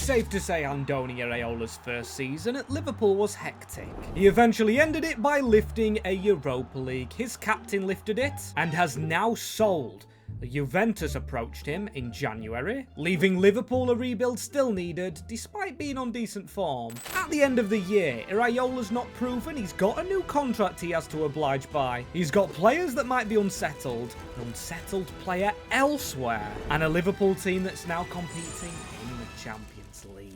safe to say Andoni Iraola's first season at Liverpool was hectic. He eventually ended it by lifting a Europa League. His captain lifted it and has now sold. Juventus approached him in January, leaving Liverpool a rebuild still needed, despite being on decent form. At the end of the year, Iraola's not proven he's got a new contract he has to oblige by. He's got players that might be unsettled, an unsettled player elsewhere, and a Liverpool team that's now competing in the Champions League.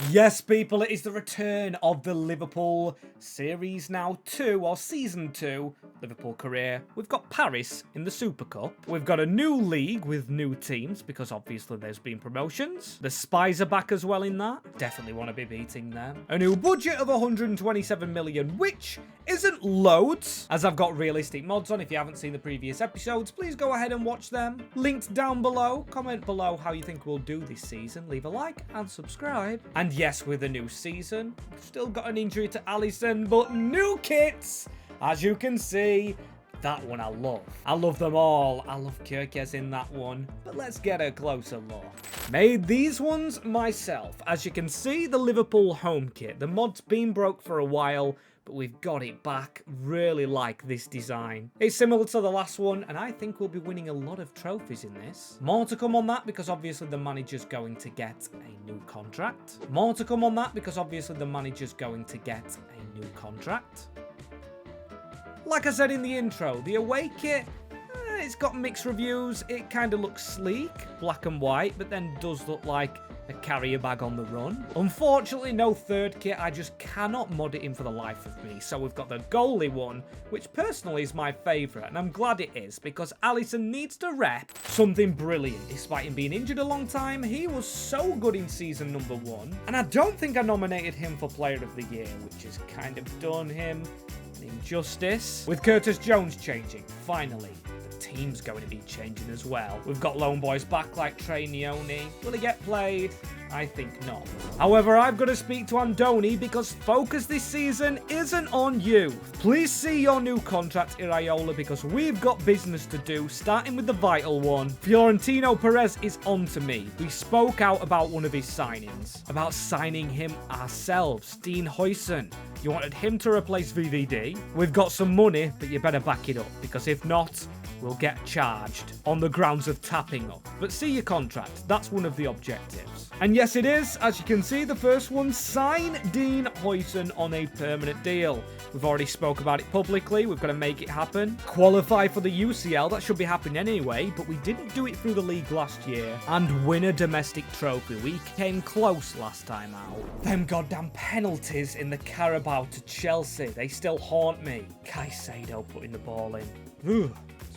Yes, people, it is the return of the Liverpool Series now 2, or Season 2, Liverpool career. We've got Paris in the Super Cup. We've got a new league with new teams, because obviously there's been promotions. The Spies are back as well in that. Definitely want to be beating them. A new budget of 127 million, which isn't loads, as I've got realistic mods on. If you haven't seen the previous episodes, please go ahead and watch them. Linked down below. Comment below how you think we'll do this season. Leave a like and subscribe. And yes, with a new season, still got an injury to Alisson, but new kits, as you can see. That one I love. I love them all. I love Kirkes in that one. But let's get a closer look. Made these ones myself. As you can see, the Liverpool home kit. The mod's been broke for a while, but we've got it back. Really like this design. It's similar to the last one, and I think we'll be winning a lot of trophies in this. More to come on that, because obviously the manager's going to get a new contract. More to come on that, because obviously the manager's going to get a new contract. Like I said in the intro, the away kit, it's got mixed reviews. It kind of looks sleek, black and white, but then does look like a carrier bag on the run. Unfortunately, no third kit. I just cannot mod it in for the life of me. So we've got the goalie one, which personally is my favourite, and I'm glad it is, because Alisson needs to rep something brilliant. Despite him being injured a long time, he was so good in season number 1, and I don't think I nominated him for Player of the Year, which has kind of done him injustice. With Curtis Jones changing, finally, the team's going to be changing as well. We've got lone boys back like Trey Nioni. Will he get played? I think not. However, I've got to speak to Andoni, because focus this season isn't on you. Please see your new contract, Iraola, because we've got business to do, starting with the vital one. Florentino Perez is on to me. We spoke out about one of his signings, about signing him ourselves, Dean Huijsen. You wanted him to replace VVD. We've got some money, but you better back it up, because if not, we'll get charged on the grounds of tapping up. But see your contract. That's one of the objectives. And yes, it is. As you can see, the first one, sign Dean Huijsen on a permanent deal. We've already spoke about it publicly. We've got to make it happen. Qualify for the UCL. That should be happening anyway, but we didn't do it through the league last year. And win a domestic trophy. We came close last time out. Them goddamn penalties in the Carabao to Chelsea. They still haunt me. Caicedo putting the ball in. Ugh.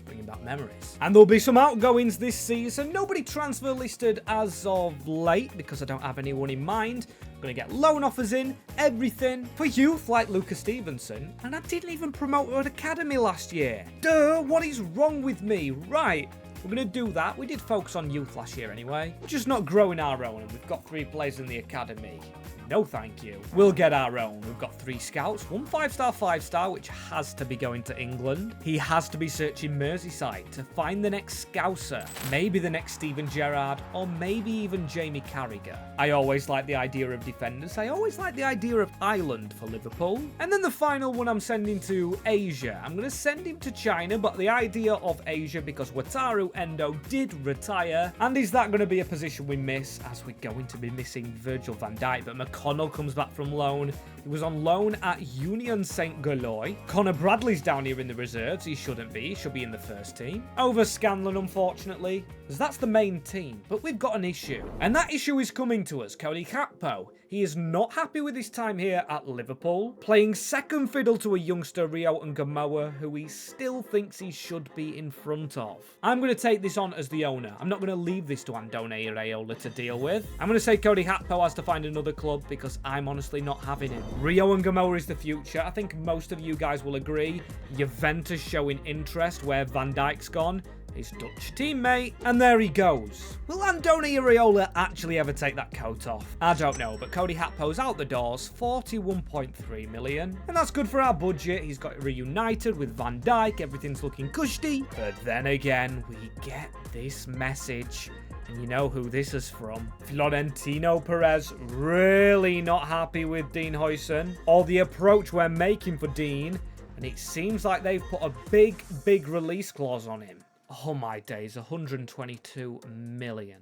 Bringing back memories. And there'll be some outgoings this season. Nobody transfer listed as of late, because I don't have anyone in mind. I'm going to get loan offers in, everything. For youth like Lucas Stevenson. And I didn't even promote an academy last year. Duh, what is wrong with me? Right. We're going to do that. We did focus on youth last year anyway. We're just not growing our own, and we've got 3 players in the academy. No thank you. We'll get our own. We've got 3 scouts, 1 5-star, 5-star, which has to be going to England. He has to be searching Merseyside to find the next Scouser. Maybe the next Steven Gerrard, or maybe even Jamie Carragher. I always like the idea of defenders. I always like the idea of Ireland for Liverpool. And then the final one I'm sending to Asia. I'm going to send him to China, but the idea of Asia, because Wataru Endo did retire. And is that going to be a position we miss, as we're going to be missing Virgil van Dijk, but McConnell comes back from loan. He was on loan at Union Saint-Galois. Connor Bradley's down here in the reserves. He shouldn't be. He should be in the first team. Over Scanlon, unfortunately, because that's the main team. But we've got an issue. And that issue is coming to us. Cody Gakpo. He is not happy with his time here at Liverpool, playing second fiddle to a youngster, Rio and Gamoa, who he still thinks he should be in front of. I'm going to take this on as the owner. I'm not going to leave this to Andoni Iraola to deal with. I'm going to say Cody Gakpo has to find another club, because I'm honestly not having him. Rio and Gamoa is the future. I think most of you guys will agree. Juventus showing interest where Van Dijk's gone. His Dutch teammate, and there he goes. Will Andoni Iraola actually ever take that coat off? I don't know, but Cody Gakpo's out the doors, 41.3 million, and that's good for our budget. He's got reunited with Van Dijk, everything's looking cushy, but then again, we get this message. And you know who this is from. Florentino Perez really not happy with Dean Huijsen, or the approach we're making for Dean, and it seems like they've put a big release clause on him. Oh my days, 122 million.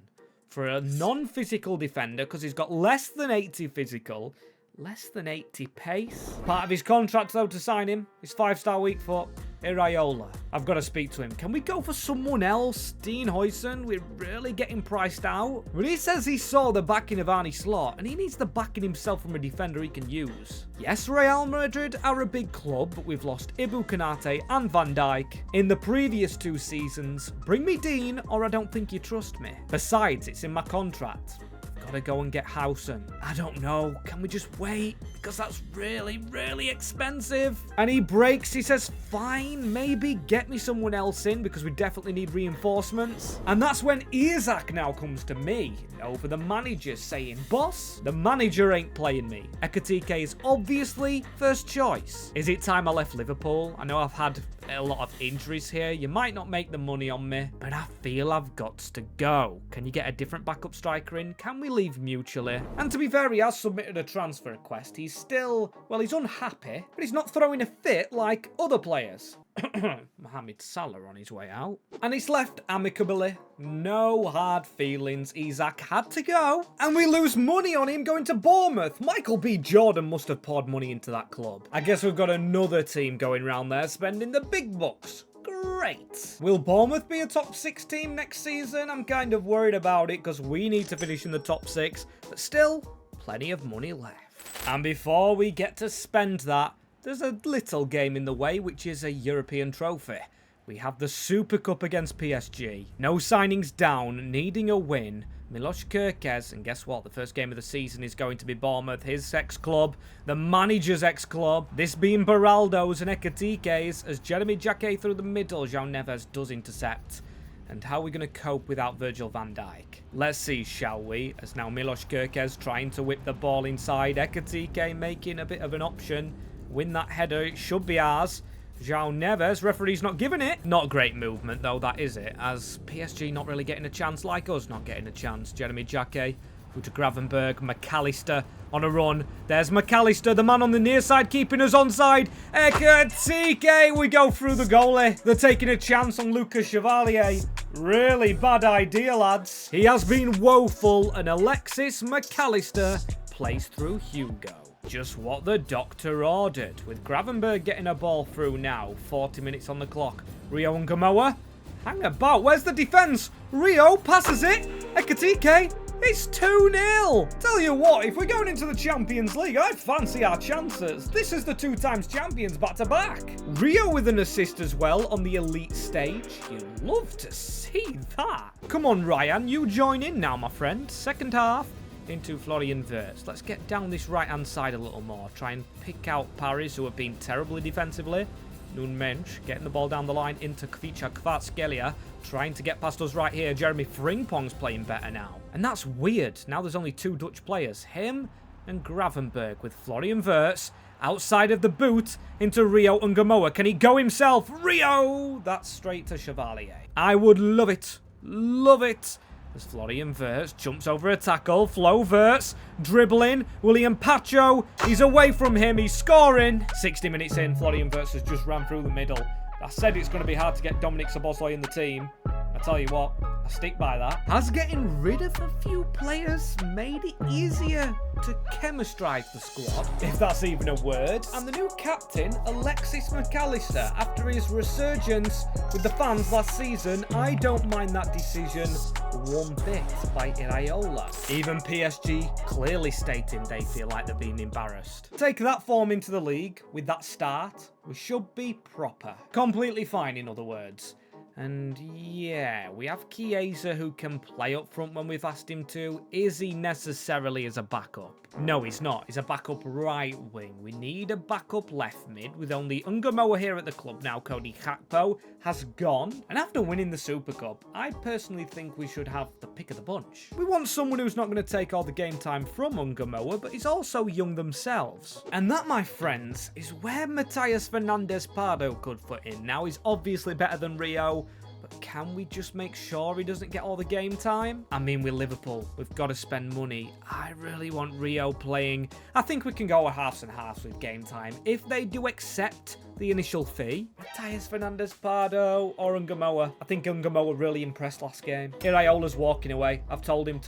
For a non-physical defender, because he's got less than 80 physical, less than 80 pace. Part of his contract, though, to sign him is 5-star weak foot, Iraola. I've got to speak to him. Can we go for someone else? Dean Huijsen, we're really getting priced out. But he says he saw the backing of Arne Slot, and he needs the backing himself from a defender he can use. Yes, Real Madrid are a big club, but we've lost Ibu Konate and Van Dijk in the previous 2 seasons. Bring me Dean, or I don't think you trust me. Besides, it's in my contract. Gotta go and get Huijsen. I don't know. Can we just wait? Because that's really expensive. And he breaks. He says, fine, maybe get me someone else in because we definitely need reinforcements. And that's when Isaac now comes to me over the manager saying, boss, the manager ain't playing me. Ekitike is obviously first choice. Is it time I left Liverpool? I know I've had a lot of injuries here. You might not make the money on me, but I feel I've got to go. Can you get a different backup striker in? Can we leave mutually? And to be fair, he has submitted a transfer request. He's still, well, he's unhappy, but he's not throwing a fit like other players. Mohamed Salah on his way out. And it's left amicably. No hard feelings. Isaac had to go. And we lose money on him going to Bournemouth. Michael B. Jordan must have poured money into that club. I guess we've got another team going round there spending the big bucks. Great. Will Bournemouth be a top 6 team next season? I'm kind of worried about it because we need to finish in the top 6. But still, plenty of money left. And before we get to spend that, there's a little game in the way, which is a European trophy. We have the Super Cup against PSG. No signings down, needing a win. Milos Kerkez, and guess what? The first game of the season is going to be Bournemouth, his ex-club, the manager's ex-club. This being Beraldo's and Ekitike's, as Jeremy Jacquet through the middle, João Neves does intercept. And how are we going to cope without Virgil van Dijk? Let's see, shall we? As now Milos Kerkez trying to whip the ball inside. Ekitike making a bit of an option. Win that header, it should be ours. João Neves, referee's not giving it. Not great movement though, that is it. As PSG not really getting a chance, like us not getting a chance. Jeremy Jacquet through to Gravenberg. McAllister on a run. There's McAllister, the man on the near side, keeping us onside. Ekitike, we go through the goalie. They're taking a chance on Lucas Chevalier. Really bad idea, lads. He has been woeful, and Alexis McAllister plays through Hugo. Just what the doctor ordered, with Gravenberg getting a ball through now. 40 minutes on the clock. Rio and Gamoa. Hang about. Where's the defense? Rio passes it. Ekitike. It's 2-0. Tell you what, if we're going into the Champions League, I fancy our chances. This is the 2 times champions back-to-back. Rio with an assist as well on the elite stage. You love to see that. Come on, Ryan. You join in now, my friend. Second half. Into Florian Wirtz. Let's get down this right-hand side a little more. Try and pick out Paris, who have been terribly defensively. Nun Mensch getting the ball down the line into Kvicha Kvaratskhelia. Trying to get past us right here. Jeremy Frimpong's playing better now. And that's weird. Now there's only 2 Dutch players. Him and Gravenberg with Florian Wirtz outside of the boot into Rio and Gamoa. Can he go himself? Rio! That's straight to Chevalier. I would love it. Love it. As Florian Wirtz jumps over a tackle. Flo Wirtz dribbling. William Pacho. He's away from him. He's scoring. 60 minutes in. Florian Wirtz has just ran through the middle. I said it's going to be hard to get Dominic Szoboszlai in the team. I tell you what, I stick by that. Has getting rid of a few players made it easier to chemistrize the squad, if that's even a word? And the new captain, Alexis McAllister, after his resurgence with the fans last season, I don't mind that decision one bit by Iraola. Even PSG clearly stating they feel like they're being embarrassed. Take that form into the league with that start, we should be proper. Completely fine, in other words. And yeah, we have Chiesa who can play up front when we've asked him to. Is he necessarily as a backup? No, he's not. He's a backup right wing. We need a backup left mid with only Ungamoa here at the club now. Cody Gakpo has gone. And after winning the Super Cup, I personally think we should have the pick of the bunch. We want someone who's not going to take all the game time from Ungamoa, but is also young themselves. And that, my friends, is where Matías Fernández Pardo could fit in. Now, he's obviously better than Rio, but can we just make sure he doesn't get all the game time? I mean, with Liverpool, we've got to spend money. I really want Rio playing. I think we can go halves and halves with game time if they do accept the initial fee. Matthias Fernandes, Pardo, or Ungamoa. I think Ungamoa really impressed last game. Iraola's walking away. I've told him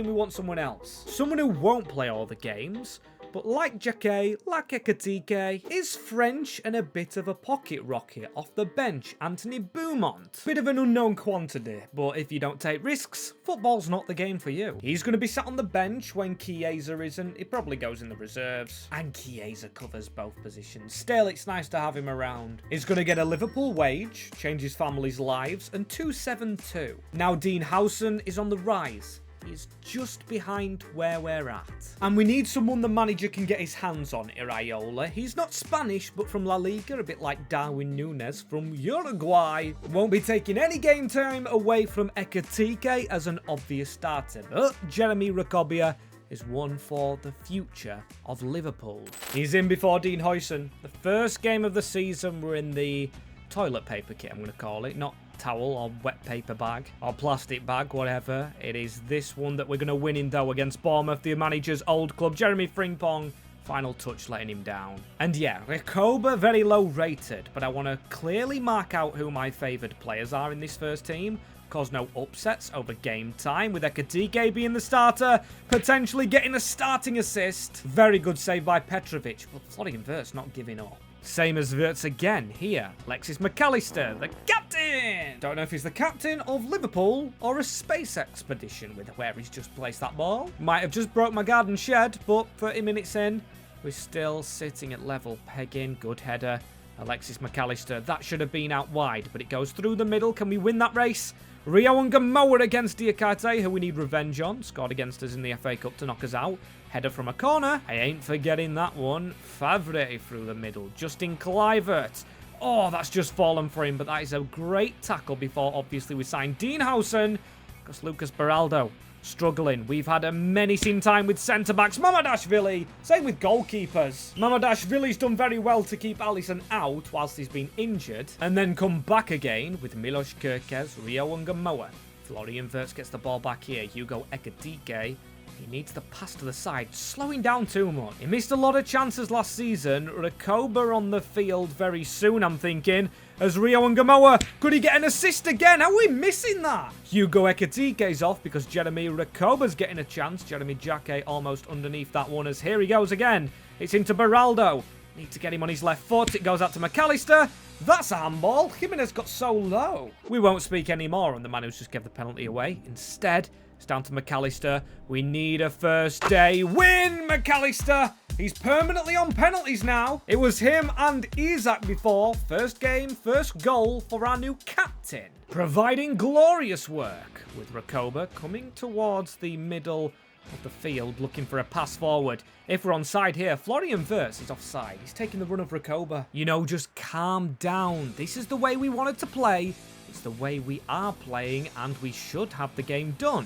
we want someone else. Someone who won't play all the games, but like Jacquet, like Ekatike, is French and a bit of a pocket rocket off the bench, Anthony Beaumont. Bit of an unknown quantity, but if you don't take risks, football's not the game for you. He's going to be sat on the bench when Chiesa isn't. He probably goes in the reserves. And Chiesa covers both positions. Still, it's nice to have him around. He's going to get a Liverpool wage, change his family's lives, and 272. Now Dean Howson is on the rise. He's just behind where we're at. And we need someone the manager can get his hands on, Iraola. He's not Spanish, but from La Liga, a bit like Darwin Núñez from Uruguay. Won't be taking any game time away from Ekatike as an obvious starter. But Jeremy Recoba is one for the future of Liverpool. He's in before Dean Howson. The first game of the season, we're in the toilet paper kit, I'm going to call it. Not towel or wet paper bag or plastic bag, whatever. It is this one that we're going to win in, though, against Bournemouth, the manager's old club. Jeremy Frimpong, final touch letting him down. And yeah, Recoba very low rated, but I want to clearly mark out who my favoured players are in this first team. Cause no upsets over game time, with Ekatike being the starter, potentially getting a starting assist. Very good save by Petrovic, but Florian Wirtz not giving up. Same as Wirtz again here. Alexis McAllister, the captain! Don't know if he's the captain of Liverpool or a space expedition with where he's just placed that ball. Might have just broke my garden shed, but 30 minutes in, we're still sitting at level pegging. Good header. Alexis McAllister, that should have been out wide, but it goes through the middle. Can we win that race? Rio and Gamoa against Diakite, who we need revenge on. Scored against us in the FA Cup to knock us out. Header from a corner. I ain't forgetting that one. Favre through the middle. Justin Kluivert. Oh, that's just fallen for him, but that is a great tackle before, obviously, we signed Dean Howson. Because Lucas Beraldo struggling. We've had a menacing time with centre-backs. Mamadashvili. Same with goalkeepers. Mamadashvili's done very well to keep Alisson out whilst he's been injured. And then come back again with Milos Kerkez, Rio and Gamoa. Florian Wirtz gets the ball back here. Hugo Ekatike. He needs the pass to the side, slowing down too much. He missed a lot of chances last season. Recoba on the field very soon, I'm thinking. As Rio and Gamoa, could he get an assist again? How are we missing that? Hugo Ekatike's off because Jeremy Recoba's getting a chance. Jeremy Jacquet almost underneath that one as here he goes again. It's into Beraldo. Need to get him on his left foot. It goes out to McAllister. That's a handball. Jimenez got so low. We won't speak anymore on the man who's just gave the penalty away. Instead, it's down to McAllister. We need a first day win, McAllister. He's permanently on penalties now. It was him and Isak before. First game, first goal for our new captain. Providing glorious work with Recoba coming towards the middle of the field looking for a pass forward. If we're onside here, Florian Wirtz is offside. He's taking the run of Recoba. You know, just calm down. This is the way we wanted to play. It's the way we are playing, and we should have the game done.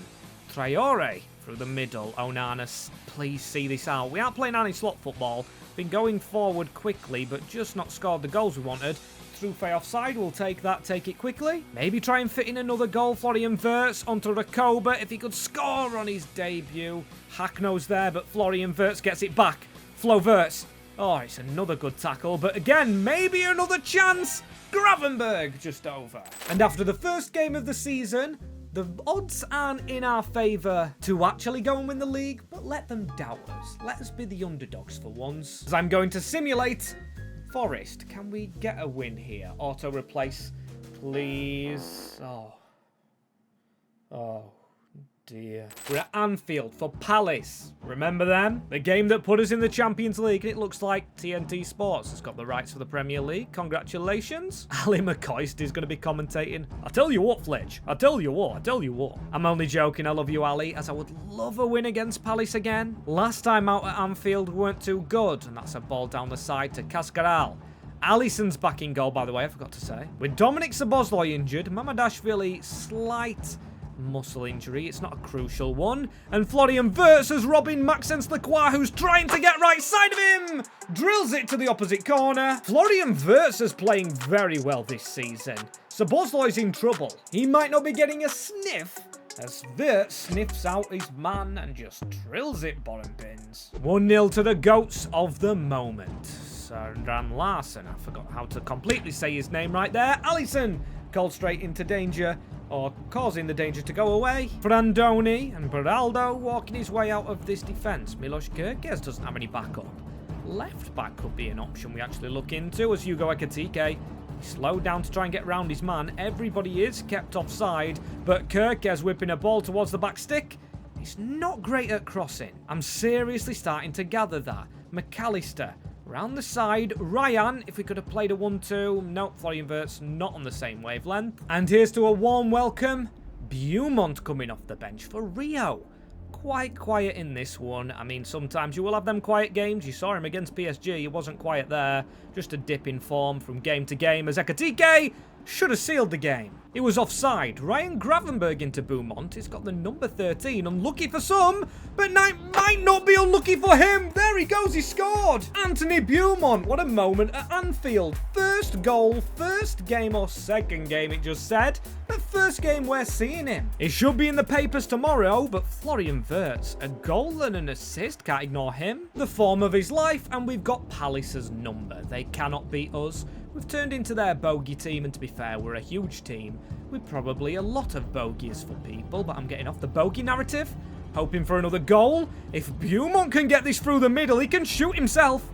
Traore through the middle. Onana, please see this out. We aren't playing any slot football. Been going forward quickly, but just not scored the goals we wanted. Trufe offside, we'll take that, take it quickly. Maybe try and fit in another goal. Florian Wirtz onto Recoba if he could score on his debut. Hacknow's there, but Florian Wirtz gets it back. Flo Wirtz. Oh, it's another good tackle, but again, maybe another chance. Gravenberg just over. And after the first game of the season, the odds aren't in our favour to actually go and win the league, but let them doubt us. Let us be the underdogs for once. As I'm going to simulate Forest. Can we get a win here? Auto replace, please. Oh dear. We're at Anfield for Palace. Remember them? The game that put us in the Champions League, and it looks like TNT Sports has got the rights for the Premier League. Congratulations. Ali McCoist is going to be commentating. I tell you what, Fletch. I tell you what. I'm only joking. I love you, Ali, as I would love a win against Palace again. Last time out at Anfield weren't too good, and that's a ball down the side to Cascaral. Alisson's back in goal, by the way, I forgot to say. With Dominic Szoboszlai injured, Mamadashvili slight muscle injury. It's not a crucial one. And Florian Wirtz as Robin Maxence Lacroix, who's trying to get right side of him. Drills it to the opposite corner. Florian Wirtz is playing very well this season. Szoboszlai's in trouble. He might not be getting a sniff, as Wirtz sniffs out his man and just drills it bottom bins. 1-0 to the goats of the moment. Søren Larsen, I forgot how to completely say his name right there. Alisson called straight into danger, or causing the danger to go away. For Andoni and Beraldo walking his way out of this defence. Milos Kerkez doesn't have any backup. Left back could be an option we actually look into, as Hugo Ekitike. He slowed down to try and get round his man. Everybody is kept offside, but Kerkez whipping a ball towards the back stick. He's not great at crossing. I'm seriously starting to gather that. McAllister round the side. Ryan, if we could have played a 1-2. Nope, Florian Wirtz not on the same wavelength. And here's to a warm welcome. Beaumont coming off the bench for Rio. Quite quiet in this one. I mean, sometimes you will have them quiet games. You saw him against PSG. He wasn't quiet there. Just a dip in form from game to game, as Ekitike should have sealed the game. He was offside. Ryan Gravenberg into Beaumont. He's got the number 13. Unlucky for some, but might not be unlucky for him. There he goes. He scored. Anthony Beaumont. What a moment at Anfield. First goal, first game or second game, it just said. But first game we're seeing him. It should be in the papers tomorrow, but Florian Wirtz, a goal and an assist. Can't ignore him. The form of his life, and we've got Palace's number. They cannot beat us. We've turned into their bogey team, and to be fair, we're a huge team with probably a lot of bogeys for people, but I'm getting off the bogey narrative, hoping for another goal. If Beaumont can get this through the middle, he can shoot himself.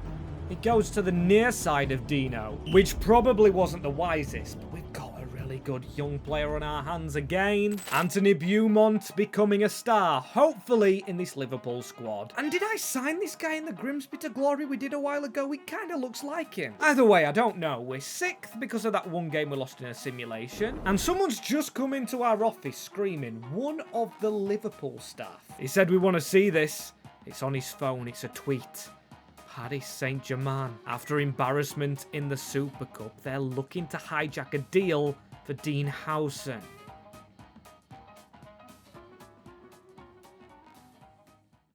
It goes to the near side of Dino, which probably wasn't the wisest, but we've got a really good young player on our hands again. Anthony Beaumont becoming a star, hopefully in this Liverpool squad. And did I sign this guy in the Grimsby to Glory we did a while ago? He kind of looks like him. Either way, I don't know. We're 6th because of that one game we lost in a simulation. And someone's just come into our office screaming, one of the Liverpool staff. He said we want to see this. It's on his phone. It's a tweet. Paris Saint-Germain. After embarrassment in the Super Cup, they're looking to hijack a deal for Dean Howson.